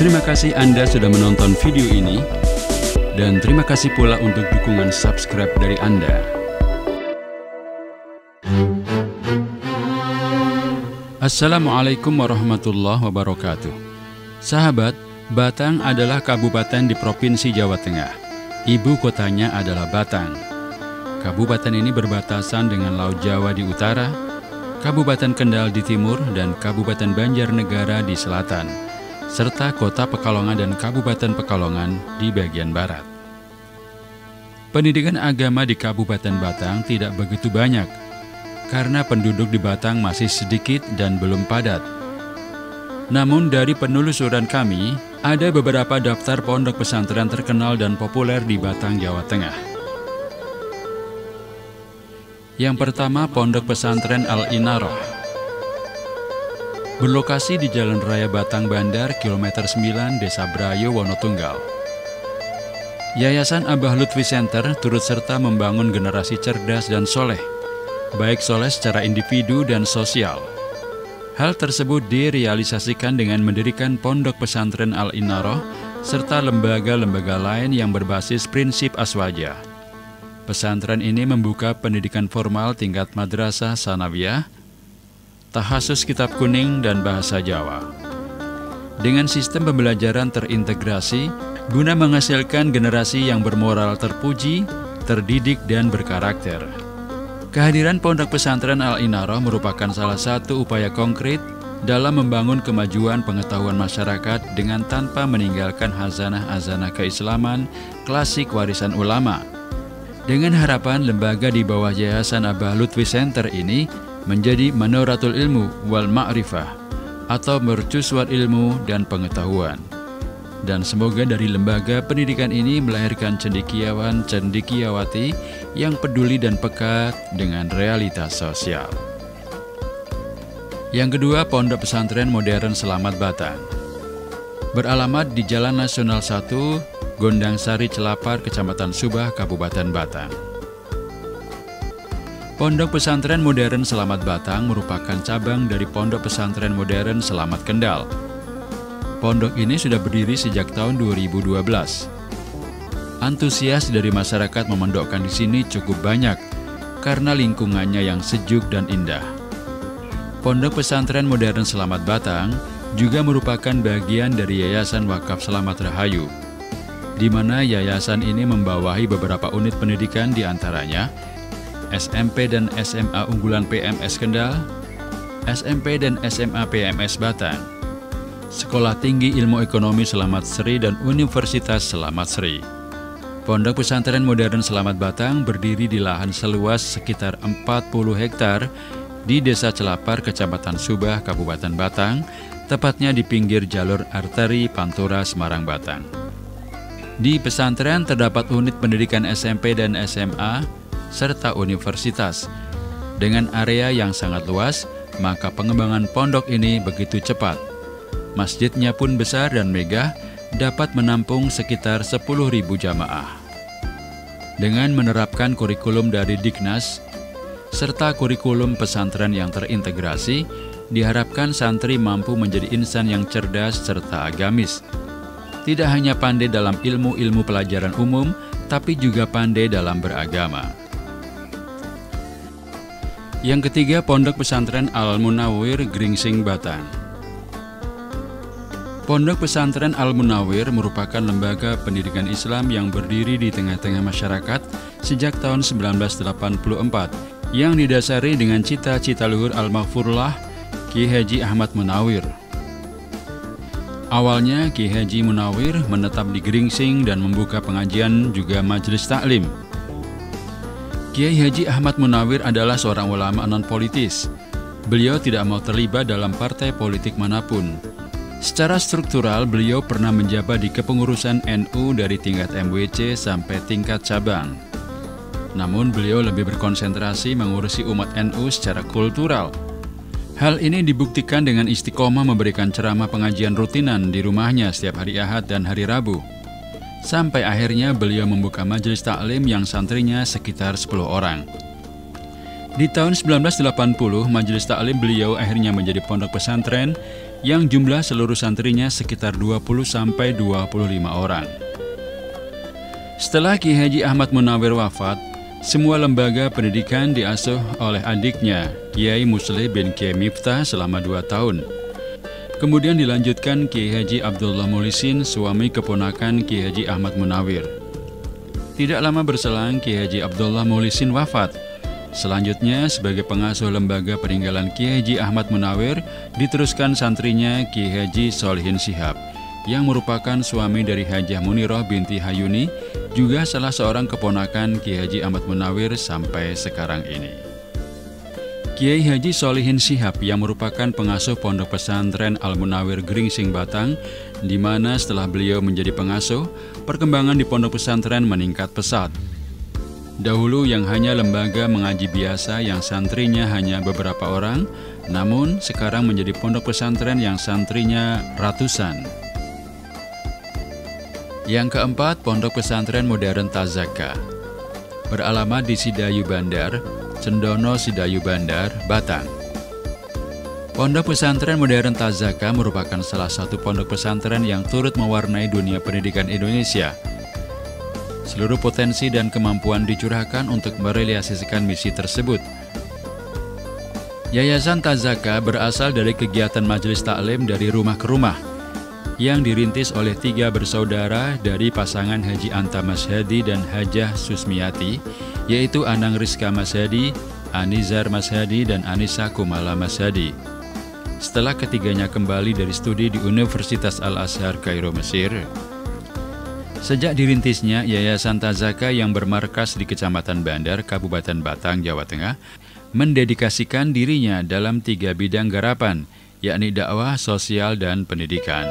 Terima kasih Anda sudah menonton video ini, dan terima kasih pula untuk dukungan subscribe dari Anda. Assalamualaikum warahmatullahi wabarakatuh. Sahabat, Batang adalah kabupaten di Provinsi Jawa Tengah. Ibu kotanya adalah Batang. Kabupaten ini berbatasan dengan Laut Jawa di utara, Kabupaten Kendal di timur, dan Kabupaten Banjarnegara di selatan, serta Kota Pekalongan dan Kabupaten Pekalongan di bagian barat. Pendidikan agama di Kabupaten Batang tidak begitu banyak, karena penduduk di Batang masih sedikit dan belum padat. Namun dari penelusuran kami, ada beberapa daftar pondok pesantren terkenal dan populer di Batang, Jawa Tengah. Yang pertama, Pondok Pesantren Al-Inarah. Berlokasi di Jalan Raya Batang Bandar, kilometer 9, Desa Brayo, Wonotunggal. Yayasan Abah Lutfi Center turut serta membangun generasi cerdas dan soleh, baik soleh secara individu dan sosial. Hal tersebut direalisasikan dengan mendirikan Pondok Pesantren Al-Inarah serta lembaga-lembaga lain yang berbasis prinsip aswaja. Pesantren ini membuka pendidikan formal tingkat madrasah sanawiyah, tahasus kitab kuning, dan bahasa Jawa. Dengan sistem pembelajaran terintegrasi, guna menghasilkan generasi yang bermoral terpuji, terdidik, dan berkarakter. Kehadiran Pondok Pesantren Al-Inarah merupakan salah satu upaya konkret dalam membangun kemajuan pengetahuan masyarakat dengan tanpa meninggalkan hazanah-hazanah keislaman klasik warisan ulama. Dengan harapan lembaga di bawah Yayasan Abah Lutfi Center ini menjadi Manoratul Ilmu wal Ma'rifah atau mercusuar ilmu dan pengetahuan. Dan semoga dari lembaga pendidikan ini melahirkan cendekiawan-cendekiyawati yang peduli dan peka dengan realitas sosial. Yang kedua, Pondok Pesantren Modern Selamat Batang. Beralamat di Jalan Nasional 1, Gondang Sari Celapar, Kecamatan Subah, Kabupaten Batang. Pondok Pesantren Modern Selamat Batang merupakan cabang dari Pondok Pesantren Modern Selamat Kendal. Pondok ini sudah berdiri sejak tahun 2012. Antusias dari masyarakat memondokkan di sini cukup banyak karena lingkungannya yang sejuk dan indah. Pondok Pesantren Modern Selamat Batang juga merupakan bagian dari Yayasan Wakaf Selamat Rahayu, di mana yayasan ini membawahi beberapa unit pendidikan, diantaranya SMP dan SMA unggulan PMS Kendal, SMP dan SMA PMS Batang, Sekolah Tinggi Ilmu Ekonomi Selamat Sri, dan Universitas Selamat Sri. Pondok Pesantren Modern Selamat Batang berdiri di lahan seluas sekitar 40 hektar di Desa Celapar, Kecamatan Subah, Kabupaten Batang, tepatnya di pinggir jalur arteri Pantura Semarang Batang. Di pesantren terdapat unit pendidikan SMP dan SMA, serta universitas. Dengan area yang sangat luas, maka pengembangan pondok ini begitu cepat. Masjidnya pun besar dan megah, dapat menampung sekitar 10.000 jamaah. Dengan menerapkan kurikulum dari Diknas, serta kurikulum pesantren yang terintegrasi, diharapkan santri mampu menjadi insan yang cerdas serta agamis. Tidak hanya pandai dalam ilmu-ilmu pelajaran umum, tapi juga pandai dalam beragama. Yang ketiga, Pondok Pesantren Al-Munawwir Gringsing Batang. Pondok Pesantren Al-Munawwir merupakan lembaga pendidikan Islam yang berdiri di tengah-tengah masyarakat sejak tahun 1984, yang didasari dengan cita-cita luhur Al-Maghfurlah Ki Haji Ahmad Munawwir. Awalnya, Ki Haji Munawwir menetap di Gringsing dan membuka pengajian juga majelis taklim. Kiai Haji Ahmad Munawwir adalah seorang ulama non-politis. Beliau tidak mau terlibat dalam partai politik manapun. Secara struktural, beliau pernah menjabat di kepengurusan NU dari tingkat MWC sampai tingkat cabang. Namun beliau lebih berkonsentrasi mengurusi umat NU secara kultural. Hal ini dibuktikan dengan istiqomah memberikan ceramah pengajian rutinan di rumahnya setiap hari Ahad dan hari Rabu. Sampai akhirnya beliau membuka majelis taklim yang santrinya sekitar 10 orang. Di tahun 1980, majelis taklim beliau akhirnya menjadi pondok pesantren yang jumlah seluruh santrinya sekitar 20-25 orang. Setelah Kiai Haji Ahmad Munawir wafat, semua lembaga pendidikan diasuh oleh adiknya, Kiai Muslih bin Kiai Miftah selama 2 tahun. Kemudian dilanjutkan Kiai Haji Abdullah Muhlisin, suami keponakan Kiai Haji Ahmad Munawir. Tidak lama berselang, Kiai Haji Abdullah Muhlisin wafat. Selanjutnya, sebagai pengasuh lembaga peninggalan Kiai Haji Ahmad Munawir, diteruskan santrinya Kiai Haji Solihin Shihab, yang merupakan suami dari Hajah Muniroh binti Hayuni, juga salah seorang keponakan Kiai Haji Ahmad Munawir sampai sekarang ini. Kiai Haji Solihin Shihab yang merupakan pengasuh pondok pesantren Al-Munawir Gringsing Batang, di mana setelah beliau menjadi pengasuh, perkembangan di pondok pesantren meningkat pesat. Dahulu yang hanya lembaga mengaji biasa yang santrinya hanya beberapa orang, namun sekarang menjadi pondok pesantren yang santrinya ratusan. Yang keempat, Pondok Pesantren Modern Tazaka. Beralamat di Sidayu Bandar, Cendono Sidayu Bandar, Batang. Pondok Pesantren Modern Tazaka merupakan salah satu pondok pesantren yang turut mewarnai dunia pendidikan Indonesia. Seluruh potensi dan kemampuan dicurahkan untuk merealisasikan misi tersebut. Yayasan Tazaka berasal dari kegiatan majelis taklim dari rumah ke rumah yang dirintis oleh 3 bersaudara dari pasangan Haji Anta Mashhadi dan Hajah Susmiati, yaitu Anang Rizka Mashhadi, Anizar Mashhadi, dan Anissa Kumala Mashhadi. Setelah ketiganya kembali dari studi di Universitas Al-Azhar Kairo, Mesir. Sejak dirintisnya, Yayasan Tazaka yang bermarkas di Kecamatan Bandar, Kabupaten Batang, Jawa Tengah, mendedikasikan dirinya dalam 3 bidang garapan, yakni dakwah, sosial, dan pendidikan.